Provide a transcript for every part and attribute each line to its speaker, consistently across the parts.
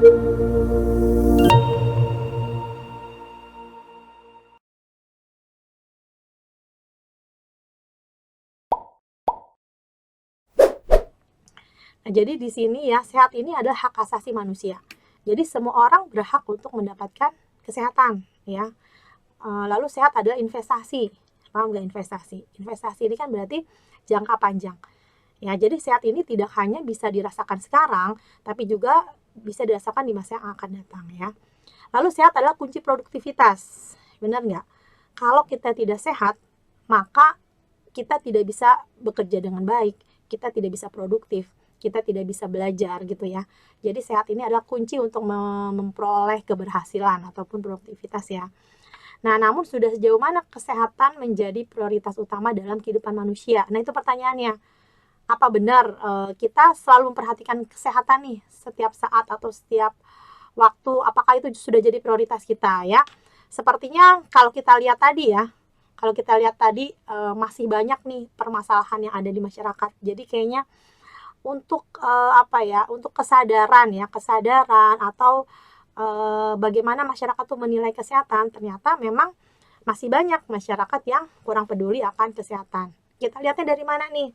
Speaker 1: Nah, jadi di sini ya, sehat ini adalah hak asasi manusia. Jadi semua orang berhak untuk mendapatkan kesehatan, ya. Lalu sehat adalah investasi. Paham nggak investasi? Investasi ini kan berarti jangka panjang. Ya, jadi sehat ini tidak hanya bisa dirasakan sekarang, tapi juga bisa dirasakan di masa yang akan datang, ya. Lalu sehat adalah kunci produktivitas. Benar nggak? Kalau kita tidak sehat, maka kita tidak bisa bekerja dengan baik, kita tidak bisa produktif, kita tidak bisa belajar gitu ya. Jadi sehat ini adalah kunci untuk memperoleh keberhasilan ataupun produktivitas ya. Nah, namun sudah sejauh mana kesehatan menjadi prioritas utama dalam kehidupan manusia? Nah, itu pertanyaannya. Apa benar kita selalu memperhatikan kesehatan nih setiap saat atau setiap waktu? Apakah itu sudah jadi prioritas kita ya? Sepertinya kalau kita lihat tadi ya, masih banyak nih permasalahan yang ada di masyarakat. Jadi kayaknya untuk untuk kesadaran atau bagaimana masyarakat tuh menilai kesehatan, ternyata memang masih banyak masyarakat yang kurang peduli akan kesehatan. Kita lihatnya dari mana nih?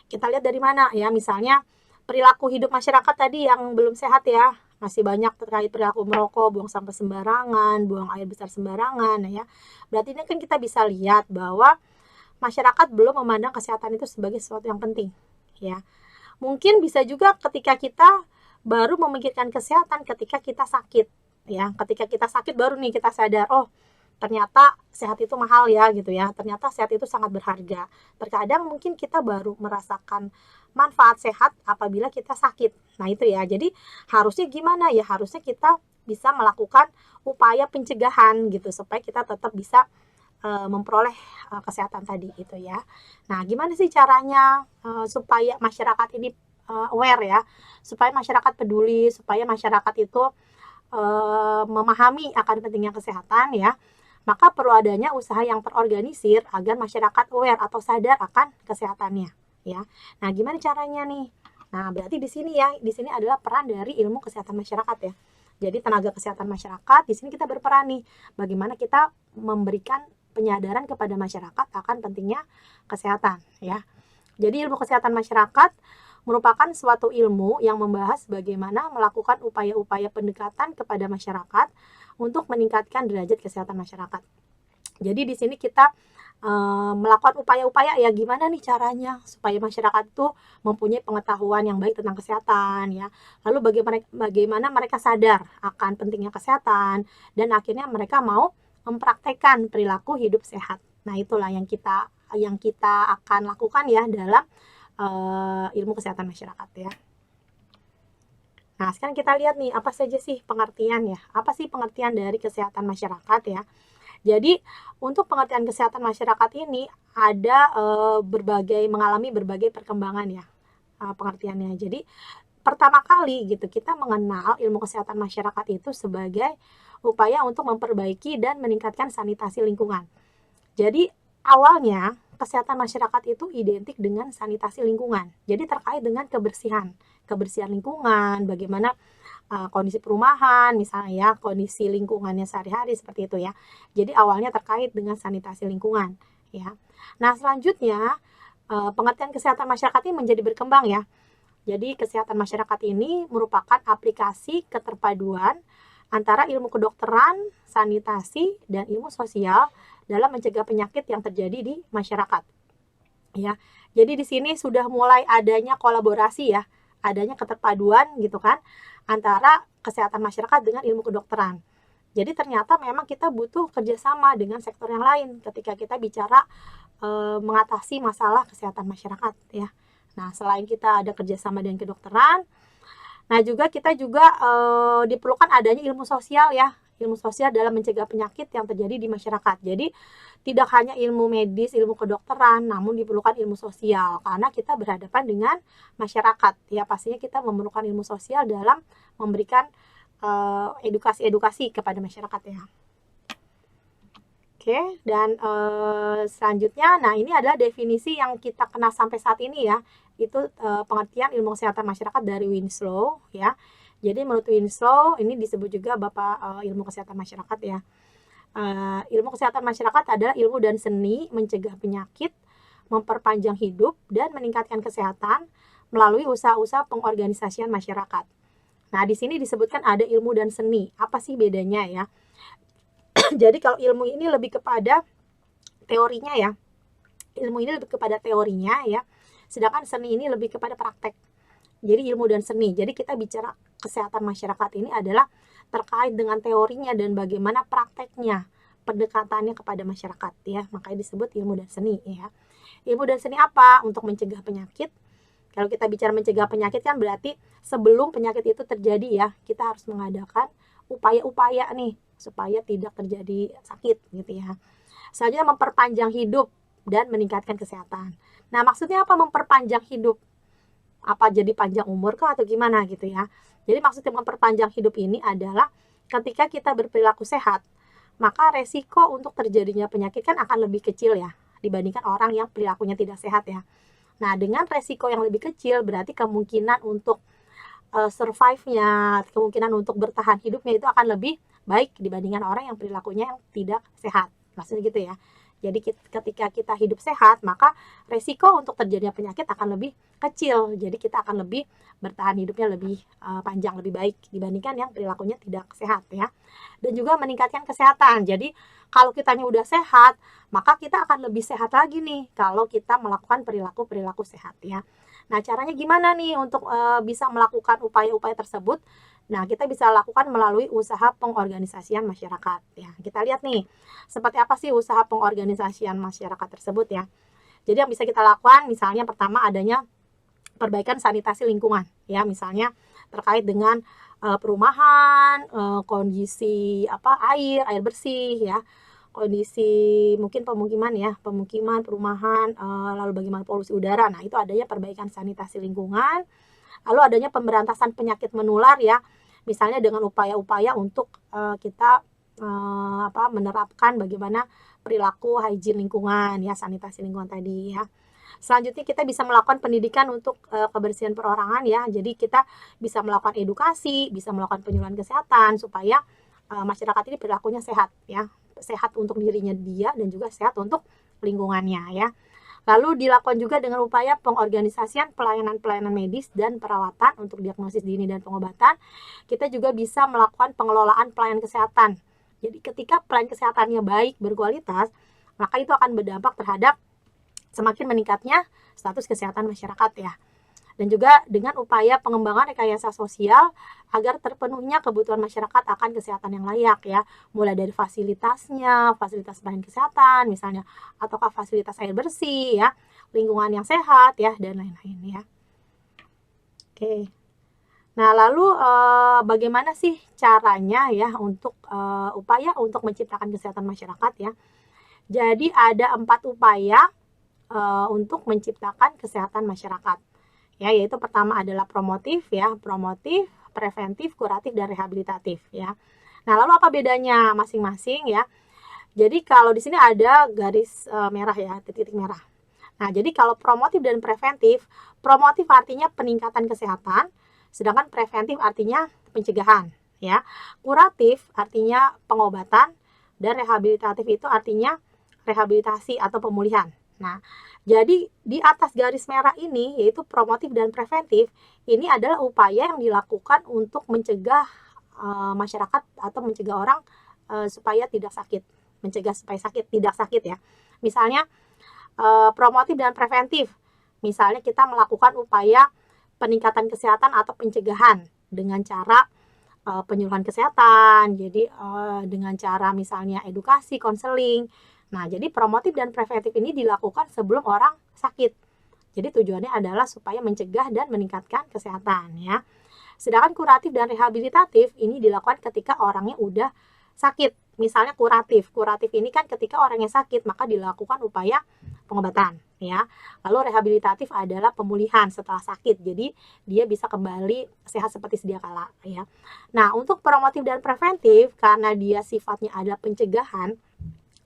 Speaker 1: Kita lihat dari mana ya, misalnya perilaku hidup masyarakat tadi yang belum sehat ya, masih banyak terkait perilaku merokok, buang sampah sembarangan, buang air besar sembarangan ya. Berarti ini kan kita bisa lihat bahwa masyarakat belum memandang kesehatan itu sebagai sesuatu yang penting ya. Mungkin bisa juga ketika kita baru memikirkan kesehatan ketika kita sakit ya. Ketika kita sakit baru nih kita sadar, oh ternyata sehat itu mahal ya gitu ya. Ternyata sehat itu sangat berharga. Terkadang mungkin kita baru merasakan manfaat sehat apabila kita sakit. Nah itu ya. Jadi harusnya gimana ya? Harusnya kita bisa melakukan upaya pencegahan gitu supaya kita tetap bisa memperoleh kesehatan tadi itu ya. Nah, gimana sih caranya supaya masyarakat ini aware ya, supaya masyarakat peduli, supaya masyarakat itu memahami akan pentingnya kesehatan ya. Maka perlu adanya usaha yang terorganisir agar masyarakat aware atau sadar akan kesehatannya ya. Nah, gimana caranya nih? Nah, berarti di sini adalah peran dari ilmu kesehatan masyarakat ya. Jadi tenaga kesehatan masyarakat di sini kita berperan nih, bagaimana kita memberikan penyadaran kepada masyarakat akan pentingnya kesehatan ya. Jadi ilmu kesehatan masyarakat merupakan suatu ilmu yang membahas bagaimana melakukan upaya-upaya pendekatan kepada masyarakat untuk meningkatkan derajat kesehatan masyarakat. Jadi di sini kita melakukan upaya-upaya ya, gimana nih caranya supaya masyarakat itu mempunyai pengetahuan yang baik tentang kesehatan ya. Lalu bagaimana mereka sadar akan pentingnya kesehatan dan akhirnya mereka mau mempraktekkan perilaku hidup sehat. Nah, itulah yang kita akan lakukan ya dalam ilmu kesehatan masyarakat ya. Nah, sekarang kita lihat nih apa saja sih pengertian ya. Apa sih pengertian dari kesehatan masyarakat ya? Jadi, untuk pengertian kesehatan masyarakat ini ada mengalami berbagai perkembangan ya pengertiannya. Jadi, pertama kali gitu kita mengenal ilmu kesehatan masyarakat itu sebagai upaya untuk memperbaiki dan meningkatkan sanitasi lingkungan. Jadi awalnya kesehatan masyarakat itu identik dengan sanitasi lingkungan. Jadi terkait dengan kebersihan lingkungan, bagaimana kondisi perumahan misalnya ya, kondisi lingkungannya sehari-hari seperti itu ya. Jadi awalnya terkait dengan sanitasi lingkungan ya. Nah, selanjutnya pengertian kesehatan masyarakat ini menjadi berkembang ya. Jadi kesehatan masyarakat ini merupakan aplikasi keterpaduan antara ilmu kedokteran, sanitasi, dan ilmu sosial dalam mencegah penyakit yang terjadi di masyarakat. Ya, jadi di sini sudah mulai adanya kolaborasi ya, adanya keterpaduan gitu kan antara kesehatan masyarakat dengan ilmu kedokteran. Jadi ternyata memang kita butuh kerjasama dengan sektor yang lain ketika kita bicara mengatasi masalah kesehatan masyarakat ya. Nah, selain kita ada kerjasama dengan kedokteran, nah kita juga diperlukan adanya ilmu sosial ya, ilmu sosial dalam mencegah penyakit yang terjadi di masyarakat. Jadi tidak hanya ilmu medis, ilmu kedokteran, namun diperlukan ilmu sosial karena kita berhadapan dengan masyarakat. Ya pastinya kita memerlukan ilmu sosial dalam memberikan edukasi kepada masyarakat ya. Oke, dan selanjutnya, nah ini adalah definisi yang kita kenal sampai saat ini ya, itu pengertian ilmu kesehatan masyarakat dari Winslow ya. Jadi menurut Winslow, ini disebut juga Bapak ilmu kesehatan masyarakat ya. Ilmu kesehatan masyarakat adalah ilmu dan seni mencegah penyakit, memperpanjang hidup, dan meningkatkan kesehatan melalui usaha-usaha pengorganisasian masyarakat. Nah, di sini disebutkan ada ilmu dan seni. Apa sih bedanya ya? Jadi kalau ilmu ini lebih kepada teorinya ya. Ilmu ini lebih kepada teorinya ya. Sedangkan seni ini lebih kepada praktek. Jadi ilmu dan seni. Jadi kita bicara kesehatan masyarakat ini adalah terkait dengan teorinya dan bagaimana prakteknya, pendekatannya kepada masyarakat ya. Makanya disebut ilmu dan seni ya. Ilmu dan seni apa? Untuk mencegah penyakit. Kalau kita bicara mencegah penyakit kan berarti sebelum penyakit itu terjadi ya, kita harus mengadakan upaya-upaya nih supaya tidak terjadi sakit gitu ya. Selanjutnya memperpanjang hidup dan meningkatkan kesehatan. Nah, maksudnya apa memperpanjang hidup? Apa jadi panjang umur kah atau gimana gitu ya. Jadi maksudnya memperpanjang hidup ini adalah ketika kita berperilaku sehat, maka resiko untuk terjadinya penyakit kan akan lebih kecil ya dibandingkan orang yang perilakunya tidak sehat ya. Nah, dengan resiko yang lebih kecil berarti kemungkinan untuk survive-nya, kemungkinan untuk bertahan hidupnya itu akan lebih baik dibandingkan orang yang perilakunya yang tidak sehat. Maksudnya gitu ya. Jadi ketika kita hidup sehat, maka resiko untuk terjadinya penyakit akan lebih kecil. Jadi kita akan lebih bertahan hidupnya lebih panjang, lebih baik dibandingkan yang perilakunya tidak sehat ya. Dan juga meningkatkan kesehatan. Jadi kalau kitanya udah sehat, maka kita akan lebih sehat lagi nih kalau kita melakukan perilaku-perilaku sehat ya. Nah, caranya gimana nih untuk bisa melakukan upaya-upaya tersebut? Nah, kita bisa lakukan melalui usaha pengorganisasian masyarakat ya. Kita lihat nih, seperti apa sih usaha pengorganisasian masyarakat tersebut ya. Jadi yang bisa kita lakukan misalnya pertama adanya perbaikan sanitasi lingkungan ya, misalnya terkait dengan perumahan, kondisi air bersih ya, kondisi mungkin pemukiman, perumahan, lalu bagaimana polusi udara. Nah, itu adanya perbaikan sanitasi lingkungan. Lalu adanya pemberantasan penyakit menular ya, misalnya dengan upaya-upaya untuk kita menerapkan bagaimana perilaku hygiene lingkungan ya, sanitasi lingkungan tadi ya. Selanjutnya kita bisa melakukan pendidikan untuk kebersihan perorangan ya. Jadi kita bisa melakukan edukasi, bisa melakukan penyuluhan kesehatan supaya masyarakat ini perilakunya sehat ya. Sehat untuk dirinya dia dan juga sehat untuk lingkungannya ya. Lalu dilakukan juga dengan upaya pengorganisasian pelayanan-pelayanan medis dan perawatan untuk diagnosis dini dan pengobatan. Kita juga bisa melakukan pengelolaan pelayanan kesehatan. Jadi ketika pelayanan kesehatannya baik, berkualitas, maka itu akan berdampak terhadap semakin meningkatnya status kesehatan masyarakat ya. Dan juga dengan upaya pengembangan rekayasa sosial agar terpenuhnya kebutuhan masyarakat akan kesehatan yang layak ya, mulai dari fasilitasnya, fasilitas pelayanan kesehatan misalnya, ataukah fasilitas air bersih ya, lingkungan yang sehat ya, dan lain-lain ya. Oke. Nah, lalu bagaimana sih caranya ya untuk upaya untuk menciptakan kesehatan masyarakat ya. Jadi ada 4 upaya untuk menciptakan kesehatan masyarakat. Ya, yaitu pertama adalah promotif ya, promotif, preventif, kuratif, dan rehabilitatif ya. Nah, lalu apa bedanya masing-masing ya? Jadi kalau di sini ada garis merah ya, titik merah. Nah, jadi kalau promotif dan preventif, promotif artinya peningkatan kesehatan, sedangkan preventif artinya pencegahan ya. Kuratif artinya pengobatan, dan rehabilitatif itu artinya rehabilitasi atau pemulihan. Nah, jadi di atas garis merah ini yaitu promotif dan preventif, ini adalah upaya yang dilakukan untuk mencegah masyarakat atau mencegah orang supaya tidak sakit, mencegah supaya tidak sakit ya. Misalnya promotif dan preventif, misalnya kita melakukan upaya peningkatan kesehatan atau pencegahan dengan cara penyuluhan kesehatan, jadi dengan cara misalnya edukasi, konseling. Nah, jadi promotif dan preventif ini dilakukan sebelum orang sakit. Jadi tujuannya adalah supaya mencegah dan meningkatkan kesehatan ya. Sedangkan kuratif dan rehabilitatif ini dilakukan ketika orangnya udah sakit. Misalnya kuratif ini kan ketika orangnya sakit maka dilakukan upaya pengobatan ya. Lalu rehabilitatif adalah pemulihan setelah sakit. Jadi dia bisa kembali sehat seperti sedia kala ya. Nah, untuk promotif dan preventif karena dia sifatnya adalah pencegahan,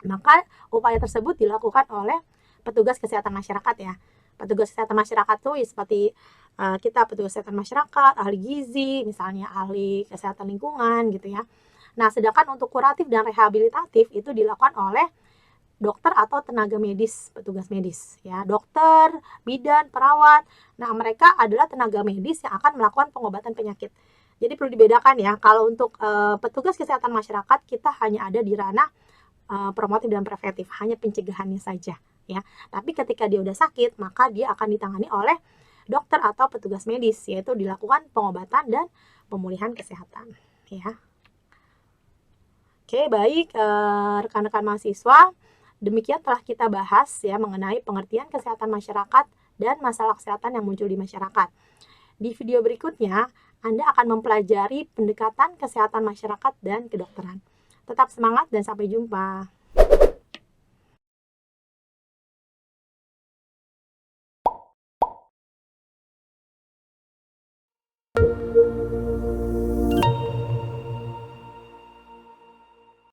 Speaker 1: maka upaya tersebut dilakukan oleh petugas kesehatan masyarakat ya. Petugas kesehatan masyarakat tuh ya seperti kita petugas kesehatan masyarakat, ahli gizi, misalnya ahli kesehatan lingkungan gitu ya. Nah, sedangkan untuk kuratif dan rehabilitatif itu dilakukan oleh dokter atau tenaga medis, petugas medis ya, dokter, bidan, perawat. Nah, mereka adalah tenaga medis yang akan melakukan pengobatan penyakit. Jadi perlu dibedakan ya, kalau untuk petugas kesehatan masyarakat kita hanya ada di ranah promotif dan preventif, hanya pencegahannya saja ya. Tapi ketika dia udah sakit, maka dia akan ditangani oleh dokter atau petugas medis, yaitu dilakukan pengobatan dan pemulihan kesehatan ya. Oke, baik rekan-rekan mahasiswa, demikian telah kita bahas ya mengenai pengertian kesehatan masyarakat dan masalah kesehatan yang muncul di masyarakat. Di video berikutnya, Anda akan mempelajari pendekatan kesehatan masyarakat dan kedokteran. Tetap semangat dan sampai jumpa.